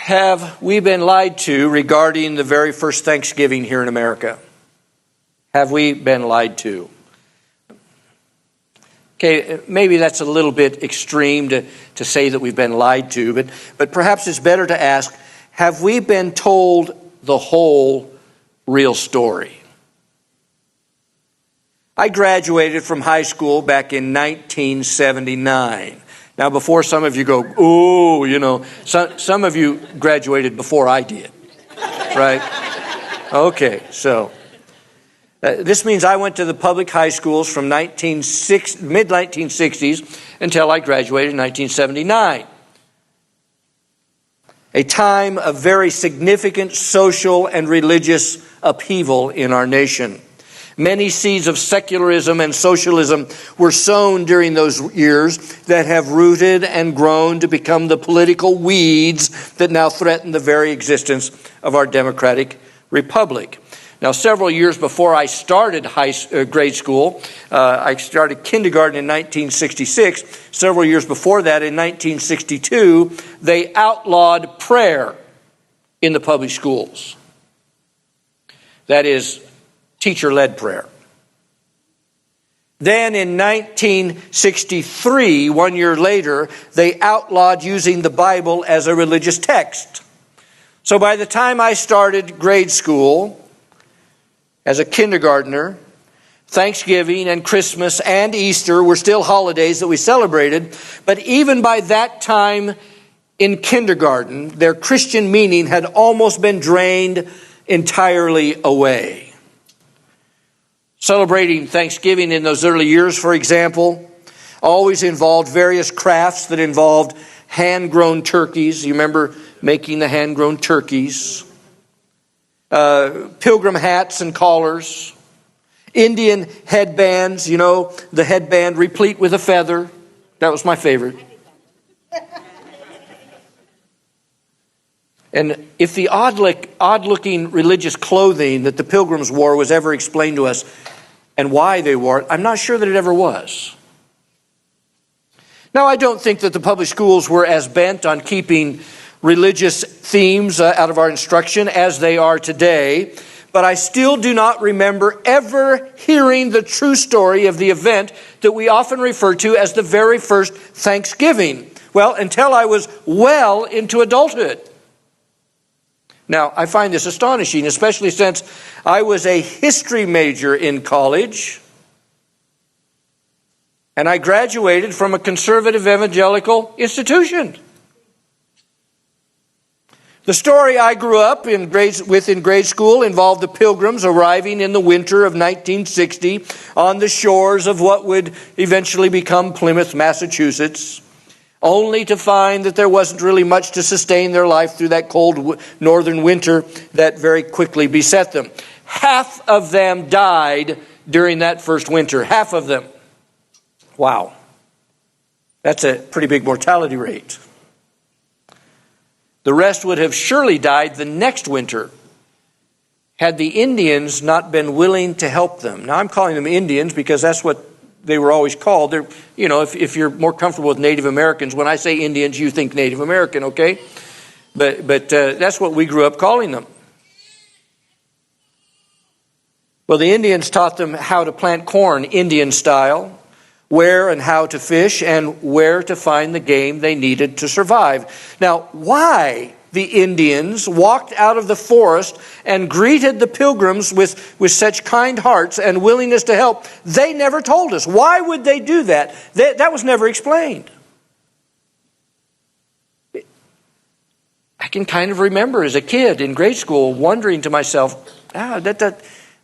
Have we been lied to regarding the very first Thanksgiving here in America? Have we been lied to? Okay, maybe that's a little bit extreme to say that we've been lied to, but perhaps it's better to ask, have we been told the whole real story? I graduated from high school back in 1979. Now, before some of you go, oh, some of you graduated before I did, right? Okay, so this means I went to the public high schools from mid-1960s until I graduated in 1979. A time of very significant social and religious upheaval in our nation. Many seeds of secularism and socialism were sown during those years that have rooted and grown to become the political weeds that now threaten the very existence of our democratic republic. Now, several years before I started grade school, I started kindergarten in 1966. Several years before that, in 1962, they outlawed prayer in the public schools. That is, teacher-led prayer. Then in 1963, 1 year later, they outlawed using the Bible as a religious text. So by the time I started grade school, as a kindergartner, Thanksgiving and Christmas and Easter were still holidays that we celebrated. But even by that time in kindergarten, their Christian meaning had almost been drained entirely away. Celebrating Thanksgiving in those early years, for example, always involved various crafts that involved hand-grown turkeys. You remember making the hand-grown turkeys? Pilgrim hats and collars. Indian headbands, the headband replete with a feather. That was my favorite. And if the odd-looking religious clothing that the pilgrims wore was ever explained to us and why they wore it, I'm not sure that it ever was. Now, I don't think that the public schools were as bent on keeping religious themes out of our instruction as they are today, but I still do not remember ever hearing the true story of the event that we often refer to as the very first Thanksgiving. Well, until I was well into adulthood. Now, I find this astonishing, especially since I was a history major in college, and I graduated from a conservative evangelical institution. The story I grew up with in grade school involved the Pilgrims arriving in the winter of 1960 on the shores of what would eventually become Plymouth, Massachusetts, only to find that there wasn't really much to sustain their life through that cold northern winter that very quickly beset them. Half of them died during that first winter. Half of them. Wow. That's a pretty big mortality rate. The rest would have surely died the next winter had the Indians not been willing to help them. Now, I'm calling them Indians because that's what they were always called. They're, if you're more comfortable with Native Americans, when I say Indians, you think Native American, okay? But that's what we grew up calling them. Well, the Indians taught them how to plant corn Indian style, where and how to fish, and where to find the game they needed to survive. Now, why the Indians walked out of the forest and greeted the Pilgrims with such kind hearts and willingness to help, they never told us. Why would they do that? That was never explained. I can kind of remember as a kid in grade school wondering to myself, that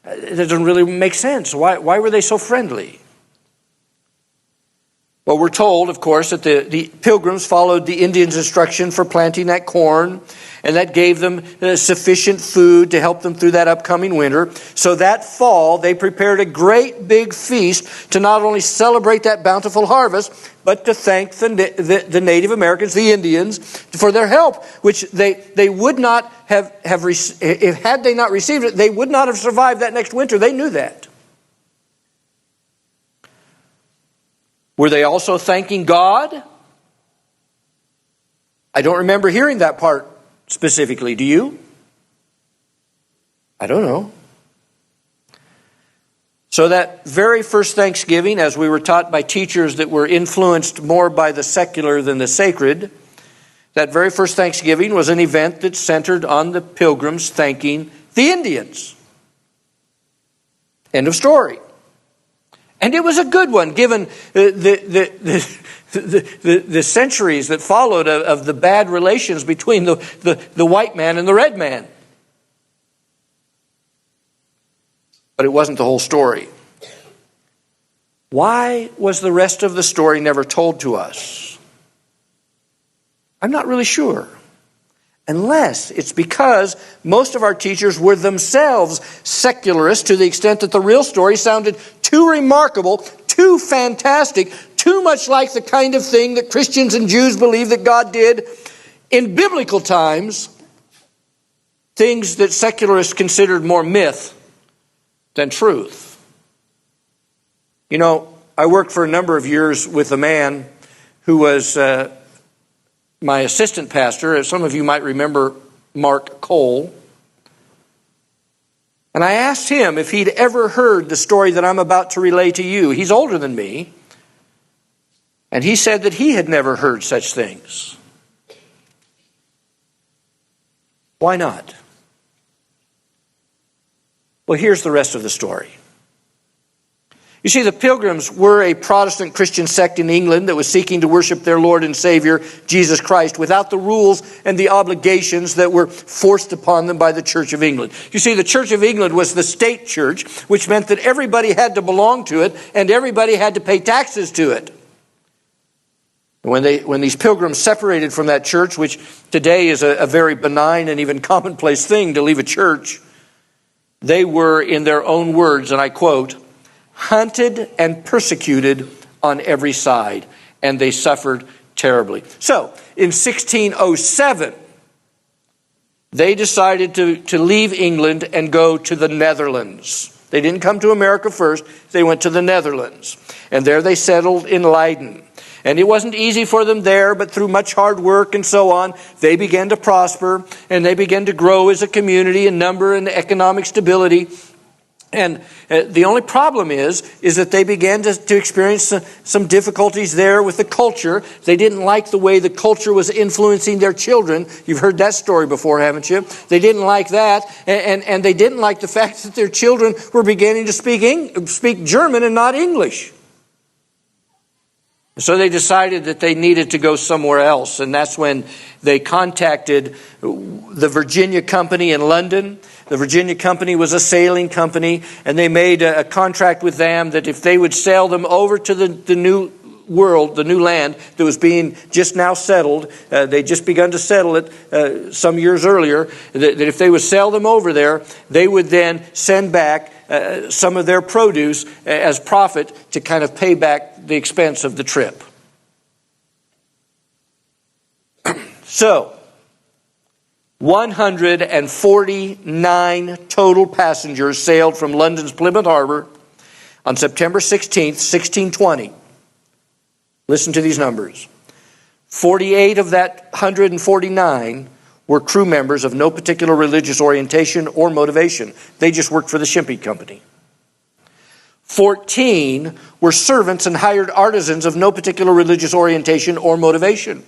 doesn't really make sense. Why were they so friendly? Well, we're told, of course, that the Pilgrims followed the Indians' instruction for planting that corn, and that gave them sufficient food to help them through that upcoming winter. So that fall, they prepared a great big feast to not only celebrate that bountiful harvest, but to thank the Native Americans, the Indians, for their help, which they would not have received. Had they not received it, they would not have survived that next winter. They knew that. Were they also thanking God? I don't remember hearing that part specifically? Do you? I don't know. So that very first Thanksgiving, as we were taught by teachers that were influenced more by the secular than the sacred, that very first Thanksgiving was an event that centered on the Pilgrims thanking the Indians. End of story. And it was a good one, given the centuries that followed of the bad relations between the white man and the red man. But it wasn't the whole story. Why was the rest of the story never told to us? I'm not really sure. Unless it's because most of our teachers were themselves secularists to the extent that the real story sounded too remarkable, too fantastic, too much like the kind of thing that Christians and Jews believe that God did in biblical times, things that secularists considered more myth than truth. You know, I worked for a number of years with a man who was my assistant pastor. As some of you might remember, Mark Cole. And I asked him if he'd ever heard the story that I'm about to relay to you. He's older than me. And he said that he had never heard such things. Why not? Well, here's the rest of the story. You see, the Pilgrims were a Protestant Christian sect in England that was seeking to worship their Lord and Savior, Jesus Christ, without the rules and the obligations that were forced upon them by the Church of England. You see, the Church of England was the state church, which meant that everybody had to belong to it and everybody had to pay taxes to it. When these Pilgrims separated from that church, which today is a very benign and even commonplace thing to leave a church, they were, in their own words, and I quote, hunted and persecuted on every side, and they suffered terribly. So, in 1607, they decided to leave England and go to the Netherlands. They didn't come to America first, they went to the Netherlands. And there they settled in Leiden. And it wasn't easy for them there, but through much hard work and so on, they began to prosper, and they began to grow as a community in number and economic stability. And the only problem is that they began to experience some difficulties there with the culture. They didn't like the way the culture was influencing their children. You've heard that story before, haven't you? They didn't like that, and they didn't like the fact that their children were beginning to speak German and not English. So they decided that they needed to go somewhere else, and that's when they contacted the Virginia Company in London. The Virginia Company was a sailing company, and they made a contract with them that if they would sail them over to the new world, the new land that was being just now settled, they'd just begun to settle it some years earlier, that if they would sail them over there, they would then send back some of their produce as profit to kind of pay back the expense of the trip. So, 149 total passengers sailed from London's Plymouth Harbor on September 16th, 1620. Listen to these numbers. 48 of that 149 were crew members of no particular religious orientation or motivation. They just worked for the shipping company. 14 were servants and hired artisans of no particular religious orientation or motivation.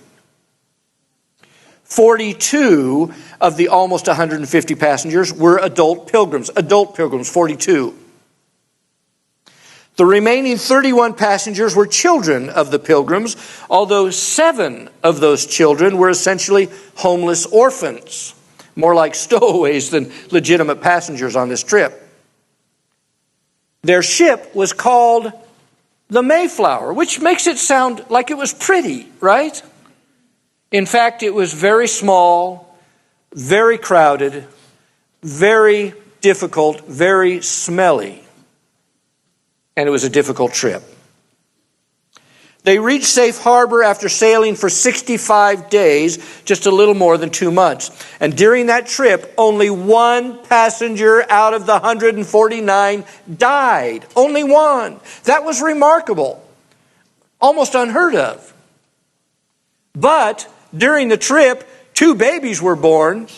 42 of the almost 150 passengers were adult pilgrims, 42. The remaining 31 passengers were children of the Pilgrims, although 7 of those children were essentially homeless orphans, more like stowaways than legitimate passengers on this trip. Their ship was called the Mayflower, which makes it sound like it was pretty, right? In fact, it was very small, very crowded, very difficult, very smelly. And it was a difficult trip. They reached safe harbor after sailing for 65 days, just a little more than 2 months. And during that trip, only one passenger out of the 149 died. Only one. That was remarkable. Almost unheard of. But during the trip, 2 babies were born.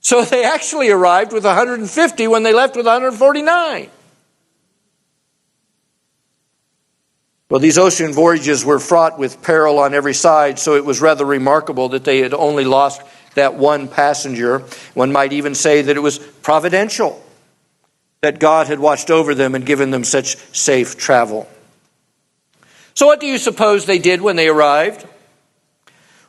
So they actually arrived with 150 when they left with 149. Well, these ocean voyages were fraught with peril on every side, so it was rather remarkable that they had only lost that one passenger. One might even say that it was providential that God had watched over them and given them such safe travel. So what do you suppose they did when they arrived?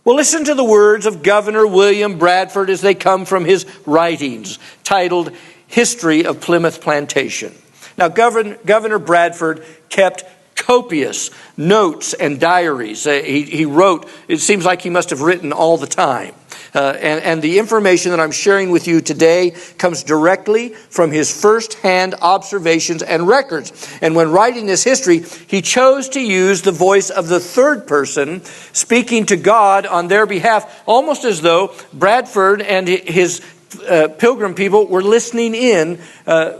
Well, listen to the words of Governor William Bradford as they come from his writings, titled History of Plymouth Plantation. Now, Governor Bradford kept copious notes and diaries. He wrote, it seems like he must have written all the time. And the information that I'm sharing with you today comes directly from his first-hand observations and records. And when writing this history, he chose to use the voice of the third person, speaking to God on their behalf, almost as though Bradford and his pilgrim people were listening in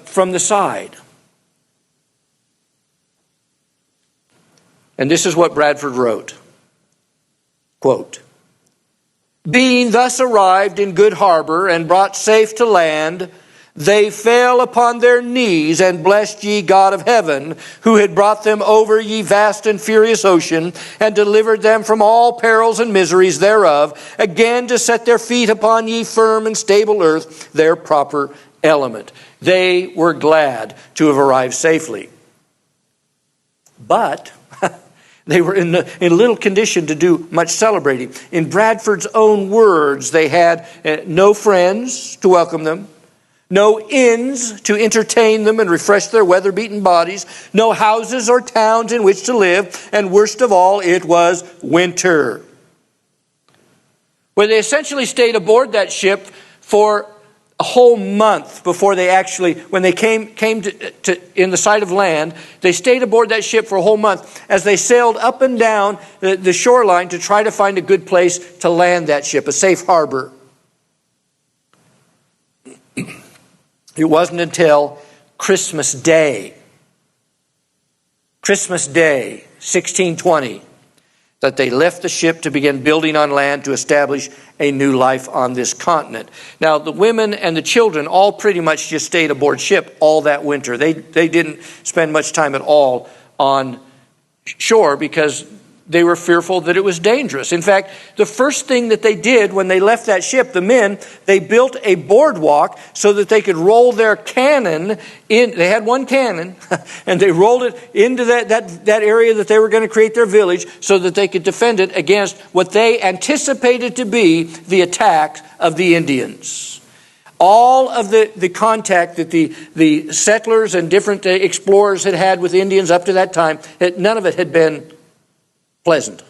from the side. And this is what Bradford wrote. Quote, "Being thus arrived in good harbor and brought safe to land, they fell upon their knees and blessed ye God of heaven, who had brought them over ye vast and furious ocean, and delivered them from all perils and miseries thereof, again to set their feet upon ye firm and stable earth, their proper element." They were glad to have arrived safely. But they were in little condition to do much celebrating. In Bradford's own words, they had no friends to welcome them, no inns to entertain them and refresh their weather-beaten bodies, no houses or towns in which to live, and worst of all, it was winter. Well, they essentially stayed aboard that ship for a whole month before they actually, when they came to in the sight of land, they stayed aboard that ship for a whole month as they sailed up and down the shoreline to try to find a good place to land that ship, a safe harbor. It wasn't until Christmas Day, 1620, that they left the ship to begin building on land to establish a new life on this continent. Now, the women and the children all pretty much just stayed aboard ship all that winter. They didn't spend much time at all on shore because they were fearful that it was dangerous. In fact, the first thing that they did when they left that ship, the men, they built a boardwalk so that they could roll their cannon in. They had one cannon, and they rolled it into that area that they were going to create their village so that they could defend it against what they anticipated to be the attacks of the Indians. All of the contact that the settlers and different explorers had with Indians up to that time, none of it had been pleasant.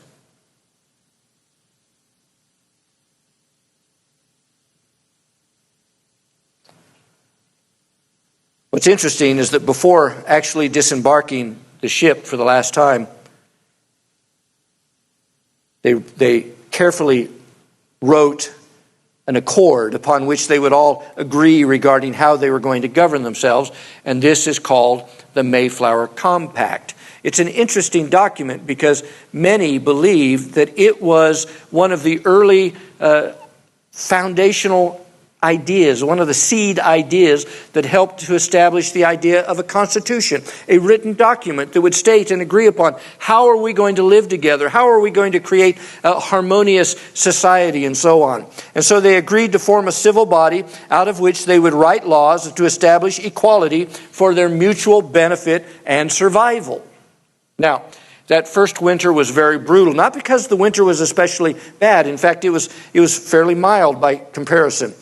What's interesting is that before actually disembarking the ship for the last time, they carefully wrote an accord upon which they would all agree regarding how they were going to govern themselves, and this is called the Mayflower Compact. It's an interesting document because many believe that it was one of the early foundational ideas, one of the seed ideas that helped to establish the idea of a constitution, a written document that would state and agree upon how are we going to live together, how are we going to create a harmonious society, and so on. And so they agreed to form a civil body out of which they would write laws to establish equality for their mutual benefit and survival. Now, that first winter was very brutal, not because the winter was especially bad. In fact, it was fairly mild by comparison.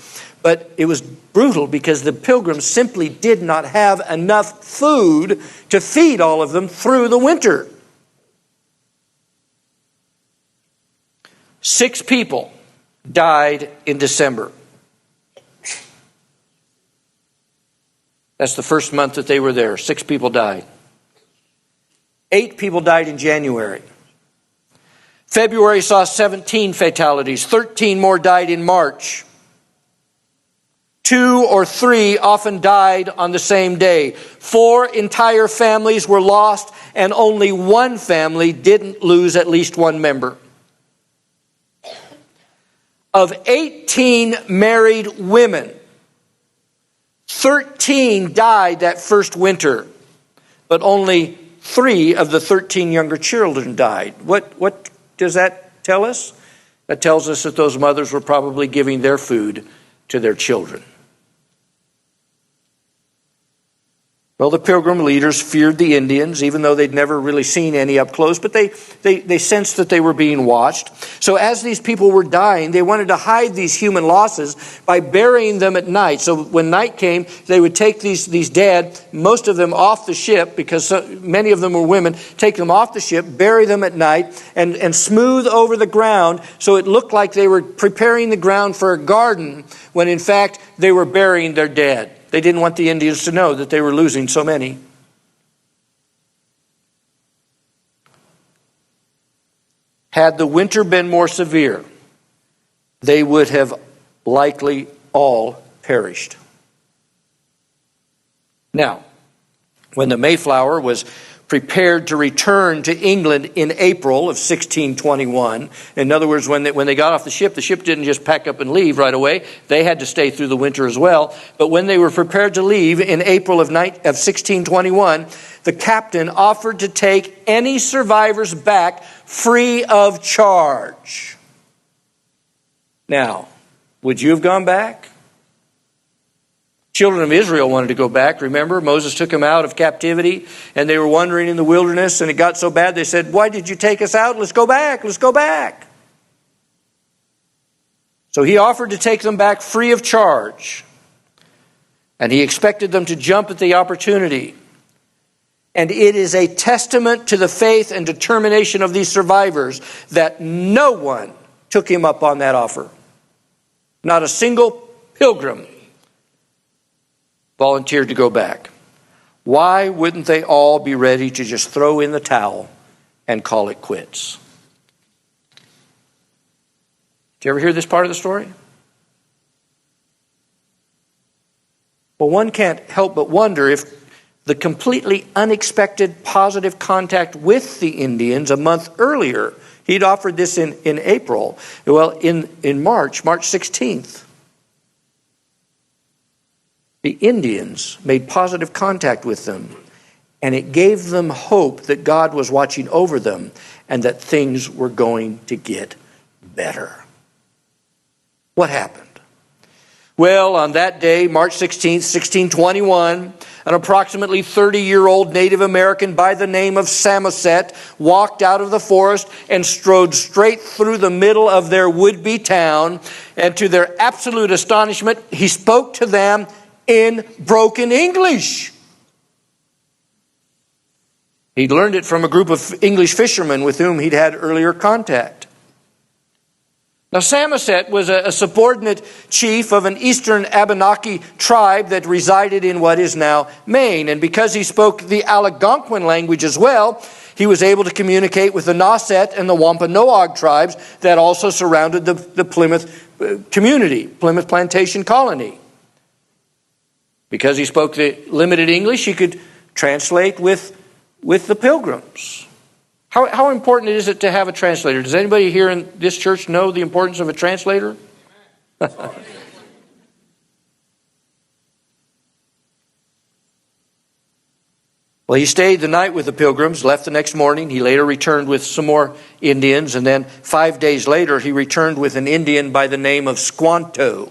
But it was brutal because the pilgrims simply did not have enough food to feed all of them through the winter. 6 people died in December. That's the first month that they were there. 6 people died. 8 people died in January. February saw 17 fatalities. 13 more died in March. 2 or 3 often died on the same day. 4 entire families were lost, and only 1 family didn't lose at least one member. of 18 married women, 13 died that first winter, but only 3 of the 13 younger children died. What does that tell us? That tells us that those mothers were probably giving their food to their children. Well, the Pilgrim leaders feared the Indians, even though they'd never really seen any up close, but they sensed that they were being watched. So as these people were dying, they wanted to hide these human losses by burying them at night. So when night came, they would take these dead, most of them off the ship, because many of them were women, take them off the ship, bury them at night, and smooth over the ground so it looked like they were preparing the ground for a garden, when in fact they were burying their dead. They didn't want the Indians to know that they were losing so many. Had the winter been more severe, they would have likely all perished. Now, when the Mayflower was prepared to return to England in April of 1621. In other words, when they got off the ship didn't just pack up and leave right away. They had to stay through the winter as well. But when they were prepared to leave in April of 1621, the captain offered to take any survivors back free of charge. Now, would you have gone back? Children of Israel wanted to go back. Remember, Moses took them out of captivity, and they were wandering in the wilderness, and it got so bad they said, "Why did you take us out? Let's go back. Let's go back." So he offered to take them back free of charge, and he expected them to jump at the opportunity. And it is a testament to the faith and determination of these survivors that no one took him up on that offer. Not a single pilgrim volunteered to go back. Why wouldn't they all be ready to just throw in the towel and call it quits? Did you ever hear this part of the story? Well, one can't help but wonder if the completely unexpected positive contact with the Indians a month earlier, he'd offered this in April, well, in March 16th. The Indians made positive contact with them, and it gave them hope that God was watching over them and that things were going to get better. What happened? Well, on that day, March 16th, 1621, an approximately 30-year-old Native American by the name of Samoset walked out of the forest and strode straight through the middle of their would-be town, and to their absolute astonishment, he spoke to them in broken English. He'd learned it from a group of English fishermen with whom he'd had earlier contact. Now, Samoset was a subordinate chief of an eastern Abenaki tribe that resided in what is now Maine. And because he spoke the Algonquin language as well, he was able to communicate with the Nauset and the Wampanoag tribes that also surrounded the Plymouth community, Plymouth Plantation colony. Because he spoke the limited English, he could translate with the pilgrims. How important is it to have a translator? Does anybody here in this church know the importance of a translator? Well, he stayed the night with the pilgrims, left the next morning. He later returned with some more Indians, and then 5 days later he returned with an Indian by the name of Squanto.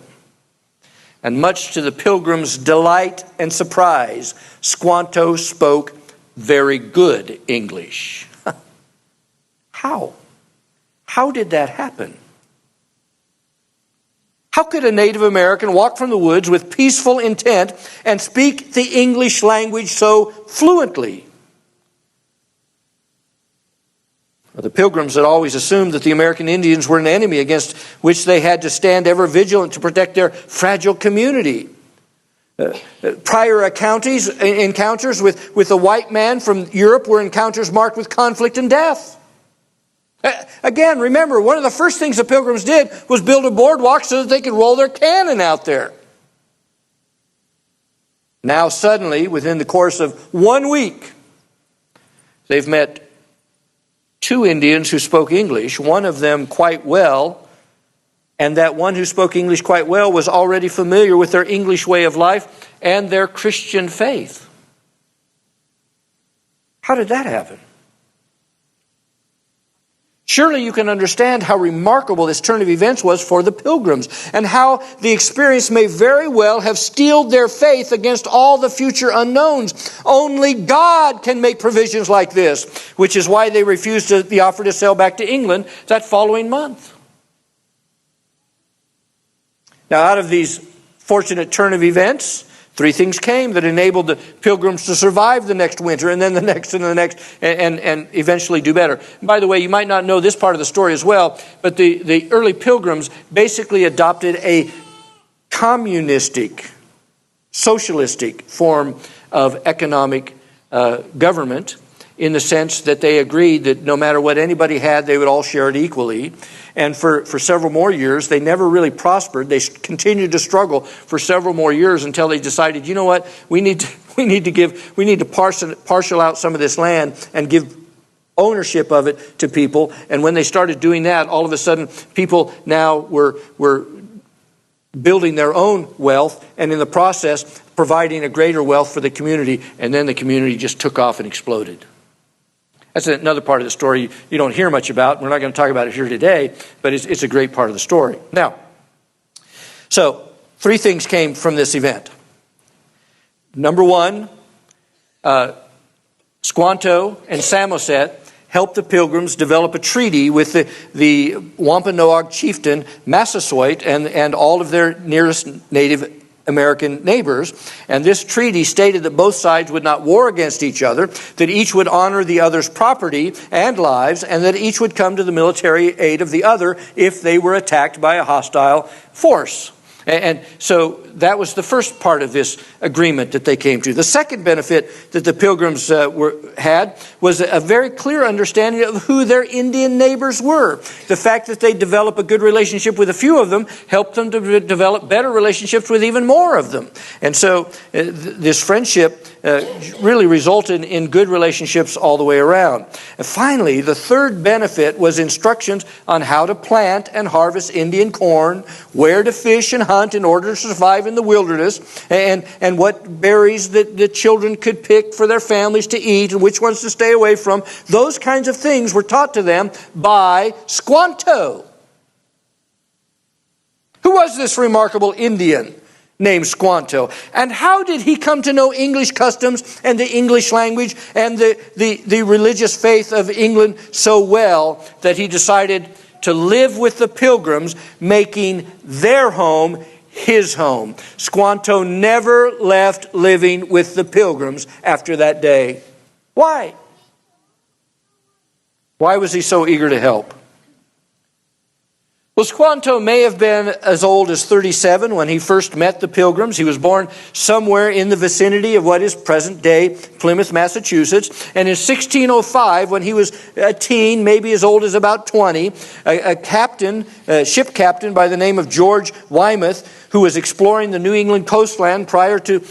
And much to the pilgrims' delight and surprise, Squanto spoke very good English. How? How did that happen? How could a Native American walk from the woods with peaceful intent and speak the English language so fluently? The Pilgrims had always assumed that the American Indians were an enemy against which they had to stand ever vigilant to protect their fragile community. Prior encounters with a white man from Europe were encounters marked with conflict and death. Again, remember, one of the first things the Pilgrims did was build a boardwalk so that they could roll their cannon out there. Now suddenly, within the course of 1 week, they've met 2 Indians who spoke English, one of them quite well, and that one who spoke English quite well was already familiar with their English way of life and their Christian faith. How did that happen? Surely you can understand how remarkable this turn of events was for the Pilgrims, and how the experience may very well have steeled their faith against all the future unknowns. Only God can make provisions like this, which is why they refused the offer to sail back to England that following month. Now, out of these fortunate turn of events, 3 things came that enabled the Pilgrims to survive the next winter, and then the next and the next, and eventually do better. And by the way, you might not know this part of the story as well, but the early Pilgrims basically adopted a communistic, socialistic form of economic government, in the sense that they agreed that no matter what anybody had, they would all share it equally. And for several more years, they never really prospered. They continued to struggle for several more years until they decided, you know what, we need to parcel out some of this land and give ownership of it to people. And when they started doing that, all of a sudden, people now were building their own wealth, and in the process, providing a greater wealth for the community. And then the community just took off and exploded. That's another part of the story you don't hear much about. We're not going to talk about it here today, but it's a great part of the story. Now, so 3 things came from this event. Number 1, Squanto and Samoset helped the Pilgrims develop a treaty with the Wampanoag chieftain Massasoit and all of their nearest Native American neighbors. And this treaty stated that both sides would not war against each other, that each would honor the other's property and lives, and that each would come to the military aid of the other if they were attacked by a hostile force. And so that was the first part of this agreement that they came to. The second benefit that the Pilgrims had was a very clear understanding of who their Indian neighbors were. The fact that they developed a good relationship with a few of them helped them to develop better relationships with even more of them. And so this friendship really resulted in good relationships all the way around. And finally, the third benefit was instructions on how to plant and harvest Indian corn, where to fish and hunt in order to survive in the wilderness, and what berries that the children could pick for their families to eat and which ones to stay away from. Those kinds of things were taught to them by Squanto. Who was this remarkable Indian named Squanto? And how did he come to know English customs and the English language and the religious faith of England so well that he decided to live with the Pilgrims, making their home his home? Squanto never left living with the Pilgrims after that day. Why? Why was he so eager to help? Well, Squanto may have been as old as 37 when he first met the Pilgrims. He was born somewhere in the vicinity of what is present-day Plymouth, Massachusetts. And in 1605, when he was a teen, maybe as old as about 20, a ship captain by the name of George Weymouth, who was exploring the New England coastland prior to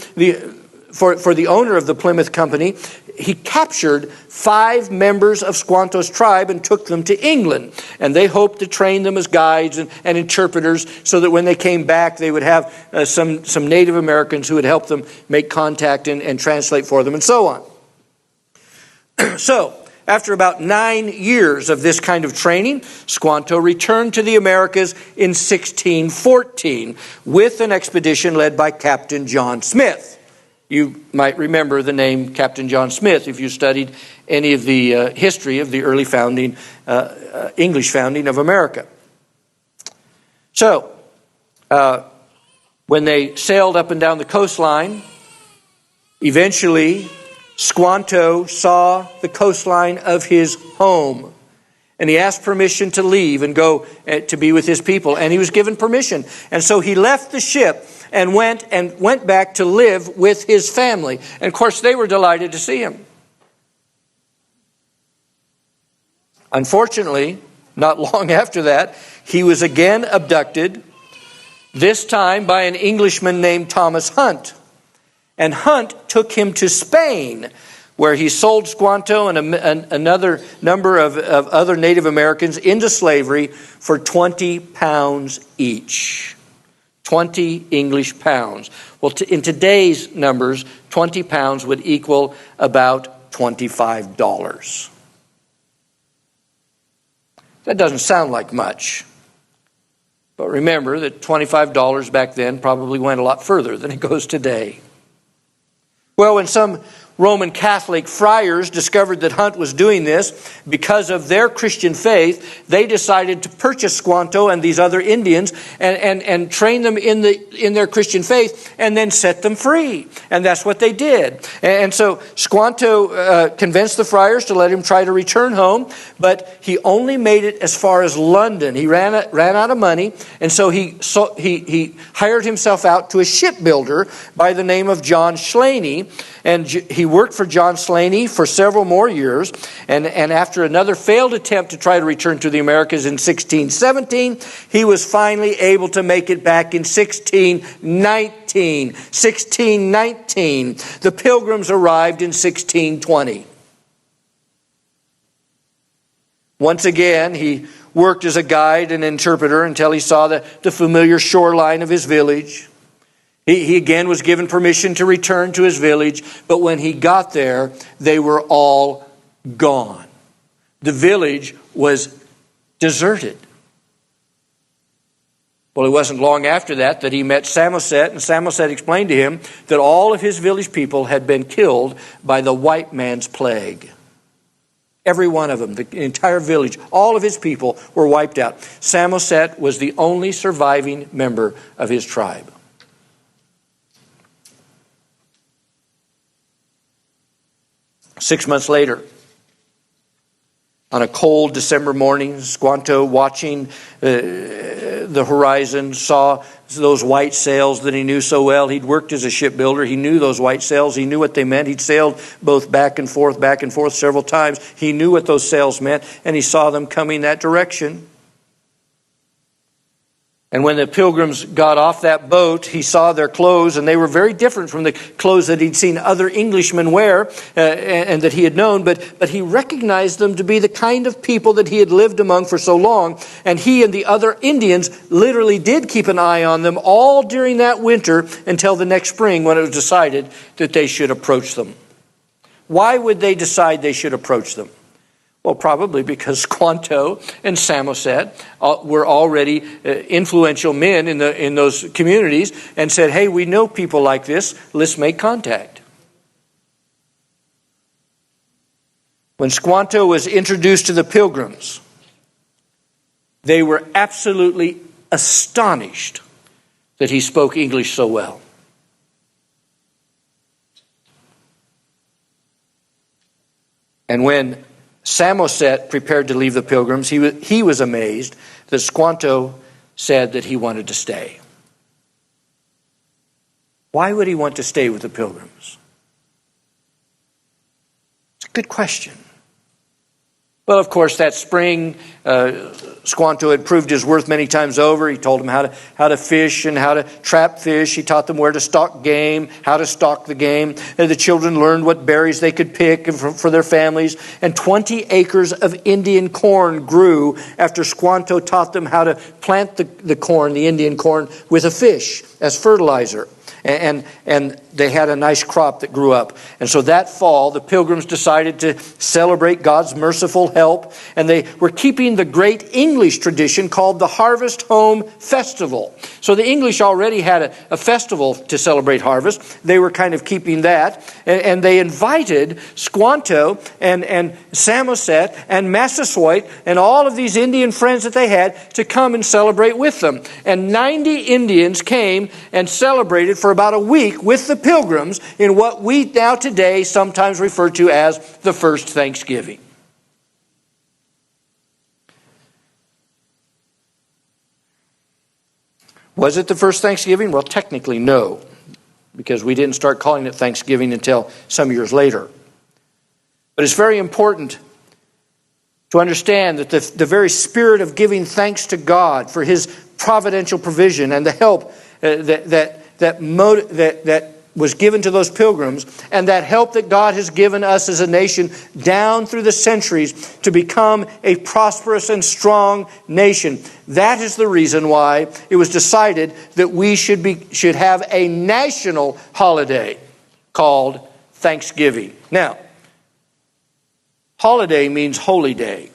for the owner of the Plymouth Company, he captured 5 members of Squanto's tribe and took them to England. And they hoped to train them as guides and interpreters so that when they came back, they would have some Native Americans who would help them make contact and translate for them and so on. So, after about 9 years of this kind of training, Squanto returned to the Americas in 1614 with an expedition led by Captain John Smith. You might remember the name Captain John Smith if you studied any of the history of the early founding, English founding of America. So, when they sailed up and down the coastline, eventually Squanto saw the coastline of his home. And he asked permission to leave and go to be with his people. And he was given permission. And so he left the ship and went back to live with his family. And of course, they were delighted to see him. Unfortunately, not long after that, he was again abducted, this time by an Englishman named Thomas Hunt. And Hunt took him to Spain, where he sold Squanto and another number of other Native Americans into slavery for 20 pounds each. 20 English pounds. Well, in today's numbers, 20 pounds would equal about $25. That doesn't sound like much. But remember that $25 back then probably went a lot further than it goes today. Well, when some Roman Catholic friars discovered that Hunt was doing this because of their Christian faith, they decided to purchase Squanto and these other Indians and train them in their Christian faith and then set them free. And that's what they did. And so Squanto convinced the friars to let him try to return home, but he only made it as far as London. He ran out of money, and so he hired himself out to a shipbuilder by the name of John Slaney. And he worked for John Slaney for several more years. And after another failed attempt to try to return to the Americas in 1617, he was finally able to make it back in 1619. 1619. The Pilgrims arrived in 1620. Once again, he worked as a guide and interpreter until he saw the familiar shoreline of his village. He again was given permission to return to his village, but when he got there, they were all gone. The village was deserted. Well, it wasn't long after that he met Samoset, and Samoset explained to him that all of his village people had been killed by the white man's plague. Every one of them, the entire village, all of his people were wiped out. Samoset was the only surviving member of his tribe. Six months later, on a cold December morning, Squanto, watching the horizon, saw those white sails that he knew so well. He'd worked as a shipbuilder. He knew those white sails. He knew what they meant. He'd sailed both back and forth several times. He knew what those sails meant, and he saw them coming that direction. And when the Pilgrims got off that boat, he saw their clothes, and they were very different from the clothes that he'd seen other Englishmen wear and that he had known. But he recognized them to be the kind of people that he had lived among for so long. And he and the other Indians literally did keep an eye on them all during that winter until the next spring when it was decided that they should approach them. Why would they decide they should approach them? Well, probably because Squanto and Samoset were already influential men in those communities and said, hey, we know people like this. Let's make contact. When Squanto was introduced to the Pilgrims, they were absolutely astonished that he spoke English so well. And when Samoset prepared to leave the Pilgrims, he was amazed that Squanto said that he wanted to stay. Why would he want to stay with the Pilgrims? It's a good question. Well, of course, that spring, Squanto had proved his worth many times over. He told them how to fish and how to trap fish. He taught them where to stalk game, how to stalk the game. And the children learned what berries they could pick for their families. And 20 acres of Indian corn grew after Squanto taught them how to plant the corn, the Indian corn, with a fish as fertilizer. And they had a nice crop that grew up. And so that fall, the Pilgrims decided to celebrate God's merciful help. And they were keeping the great English tradition called the Harvest Home Festival. So the English already had a festival to celebrate harvest. They were kind of keeping that. And they invited Squanto and Samoset and Massasoit and all of these Indian friends that they had to come and celebrate with them. And 90 Indians came and celebrated for about a week with the Pilgrims in what we now today sometimes refer to as the first Thanksgiving. Was it the first Thanksgiving? Well, technically no, because we didn't start calling it Thanksgiving until some years later. But it's very important to understand that the very spirit of giving thanks to God for His providential provision and the help that was given to those pilgrims, and that help that God has given us as a nation down through the centuries to become a prosperous and strong nation. That is the reason why it was decided that we should have a national holiday called Thanksgiving. Now, holiday means holy day.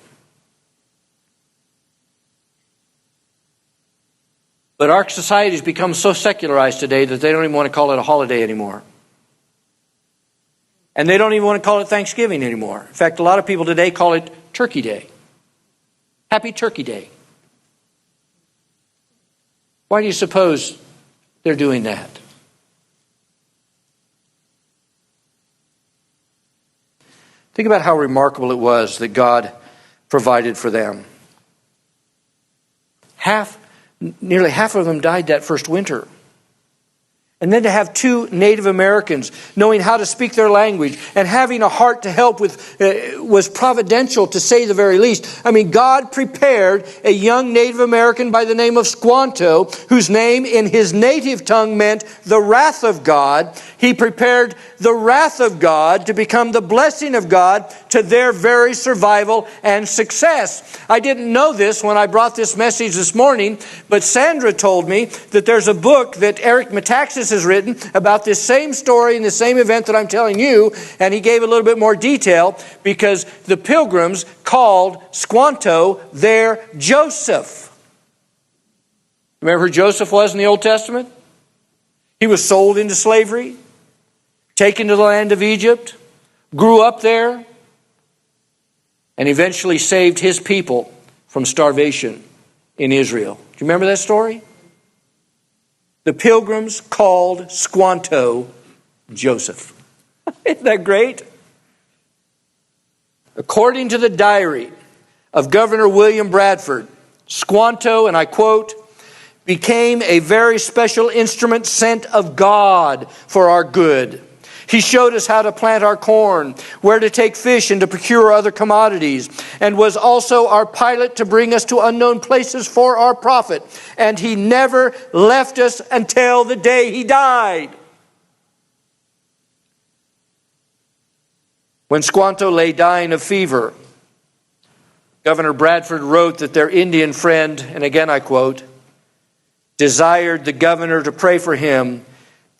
But our society has become so secularized today that they don't even want to call it a holiday anymore. And they don't even want to call it Thanksgiving anymore. In fact, a lot of people today call it Turkey Day. Happy Turkey Day. Why do you suppose they're doing that? Think about how remarkable it was that God provided for them. Nearly half of them died that first winter. And then to have 2 Native Americans knowing how to speak their language and having a heart to help was providential, to say the very least. I mean, God prepared a young Native American by the name of Squanto, whose name in his native tongue meant the wrath of God. He prepared the wrath of God to become the blessing of God to their very survival and success. I didn't know this when I brought this message this morning, but Sandra told me that there's a book that Eric Metaxas has written about this same story and the same event that I'm telling you, and he gave a little bit more detail because the pilgrims called Squanto their Joseph. Remember who Joseph was in the Old Testament? He was sold into slavery, taken to the land of Egypt, grew up there, and eventually saved his people from starvation in Israel. Do you remember that story? The pilgrims called Squanto Joseph. Isn't that great? According to the diary of Governor William Bradford, Squanto, and I quote, became a very special instrument sent of God for our good. He showed us how to plant our corn, where to take fish, and to procure other commodities, and was also our pilot to bring us to unknown places for our profit. And he never left us until the day he died. When Squanto lay dying of fever, Governor Bradford wrote that their Indian friend, and again I quote, desired the governor to pray for him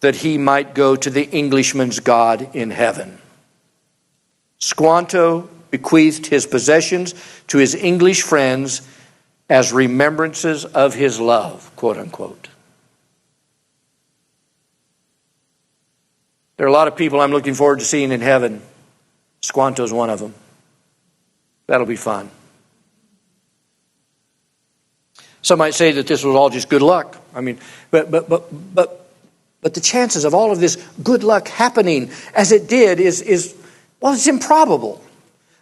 that he might go to the Englishman's God in heaven. Squanto bequeathed his possessions to his English friends as remembrances of his love, quote unquote. There are a lot of people I'm looking forward to seeing in heaven. Squanto's one of them. That'll be fun. Some might say that this was all just good luck. I mean, but the chances of all of this good luck happening as it did is it's improbable.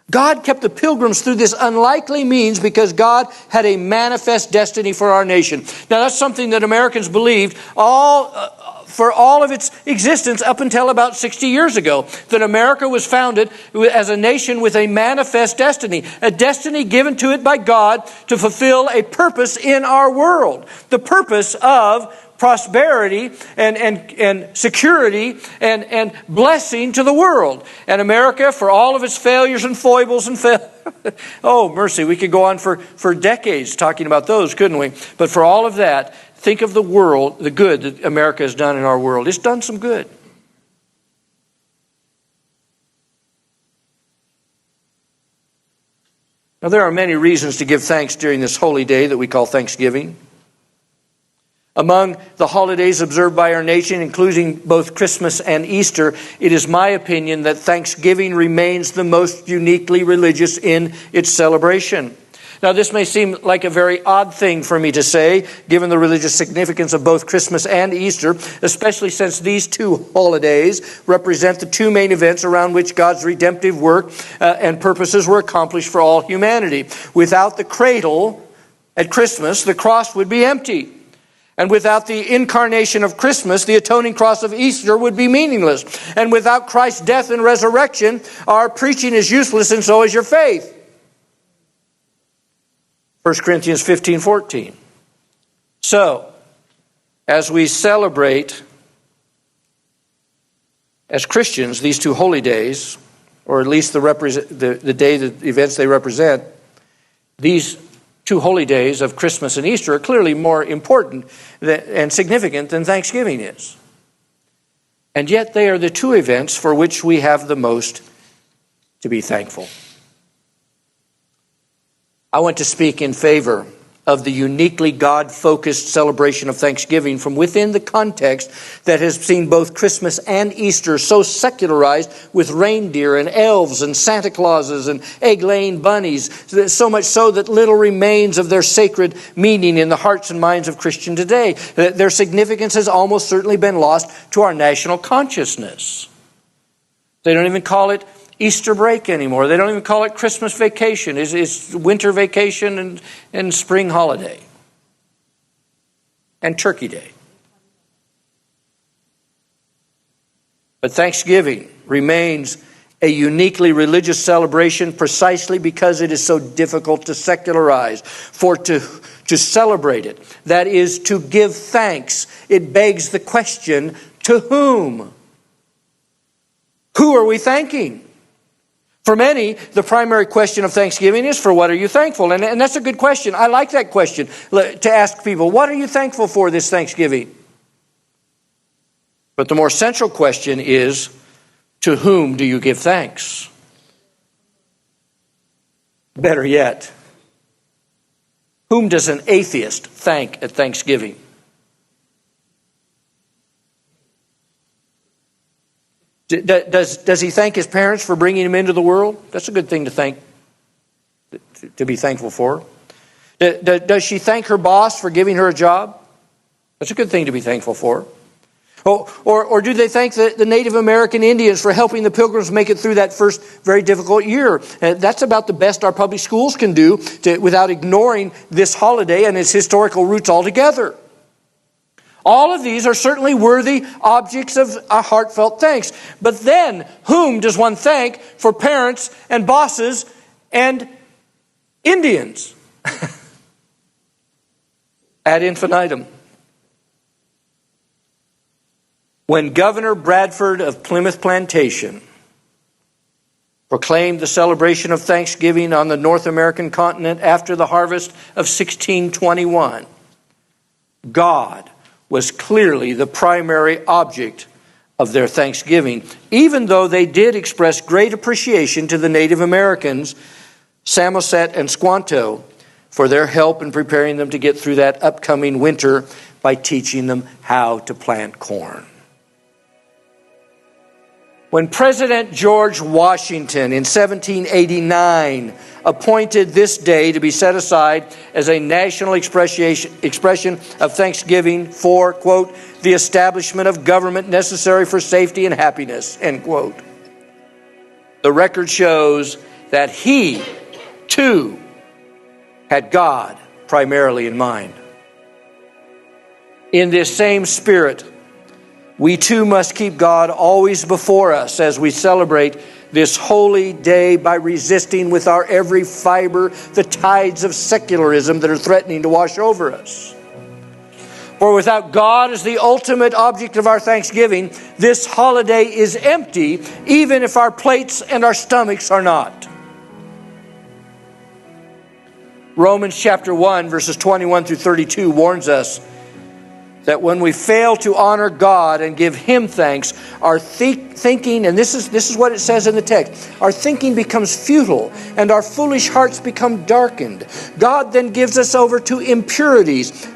God kept the pilgrims through this unlikely means because God had a manifest destiny for our nation. Now that's something that Americans believed for all of its existence up until about 60 years ago, that America was founded as a nation with a manifest destiny, a destiny given to it by God to fulfill a purpose in our world, the purpose of prosperity and security and blessing to the world. And America, for all of its failures and foibles and oh, mercy, we could go on for decades talking about those, couldn't we? But for all of that, think of the world, the good that America has done in our world. It's done some good. Now, there are many reasons to give thanks during this holy day that we call Thanksgiving. Among the holidays observed by our nation, including both Christmas and Easter, it is my opinion that Thanksgiving remains the most uniquely religious in its celebration. Now, this may seem like a very odd thing for me to say, given the religious significance of both Christmas and Easter, especially since these two holidays represent the two main events around which God's redemptive work and purposes were accomplished for all humanity. Without the cradle at Christmas, the cross would be empty. And without the incarnation of Christmas, the atoning cross of Easter would be meaningless. And without Christ's death and resurrection, our preaching is useless, and so is your faith. 1 Corinthians 15:14. So, as we celebrate As Christians, these two holy days, or at least the day, the events they represent, these two holy days of Christmas and Easter are clearly more important and significant than Thanksgiving is. And yet they are the two events for which we have the most to be thankful. I want to speak in favor of the uniquely God-focused celebration of Thanksgiving from within the context that has seen both Christmas and Easter so secularized with reindeer and elves and Santa Clauses and egg-laying bunnies, so much so that little remains of their sacred meaning in the hearts and minds of Christians today. Their significance has almost certainly been lost to our national consciousness. They don't even call it Easter break anymore. They don't even call it Christmas vacation. It's winter vacation and spring holiday. And Turkey Day. But Thanksgiving remains a uniquely religious celebration precisely because it is so difficult to secularize. For to celebrate it, that is to give thanks, it begs the question, to whom? Who are we thanking? For many, the primary question of Thanksgiving is, for what are you thankful? And that's a good question. I like that question, to ask people, what are you thankful for this Thanksgiving? But the more central question is, to whom do you give thanks? Better yet, whom does an atheist thank at Thanksgiving? Does he thank his parents for bringing him into the world? That's a good thing to be thankful for. Does she thank her boss for giving her a job? That's a good thing to be thankful for. Or do they thank the Native American Indians for helping the Pilgrims make it through that first very difficult year? That's about the best our public schools can do without ignoring this holiday and its historical roots altogether. All of these are certainly worthy objects of a heartfelt thanks. But then, whom does one thank for parents and bosses and Indians? Ad infinitum. When Governor Bradford of Plymouth Plantation proclaimed the celebration of Thanksgiving on the North American continent after the harvest of 1621, God was clearly the primary object of their thanksgiving, even though they did express great appreciation to the Native Americans, Samoset and Squanto, for their help in preparing them to get through that upcoming winter by teaching them how to plant corn. When President George Washington in 1789 appointed this day to be set aside as a national expression of thanksgiving for, quote, the establishment of government necessary for safety and happiness, end quote, the record shows that he, too, had God primarily in mind. In this same spirit, we too must keep God always before us as we celebrate this holy day by resisting with our every fiber the tides of secularism that are threatening to wash over us. For without God as the ultimate object of our thanksgiving, this holiday is empty, even if our plates and our stomachs are not. Romans chapter 1, verses 21 through 32 warns us that when we fail to honor God and give Him thanks, our thinking, and this is what it says in the text, our thinking becomes futile and our foolish hearts become darkened. God then gives us over to impurities,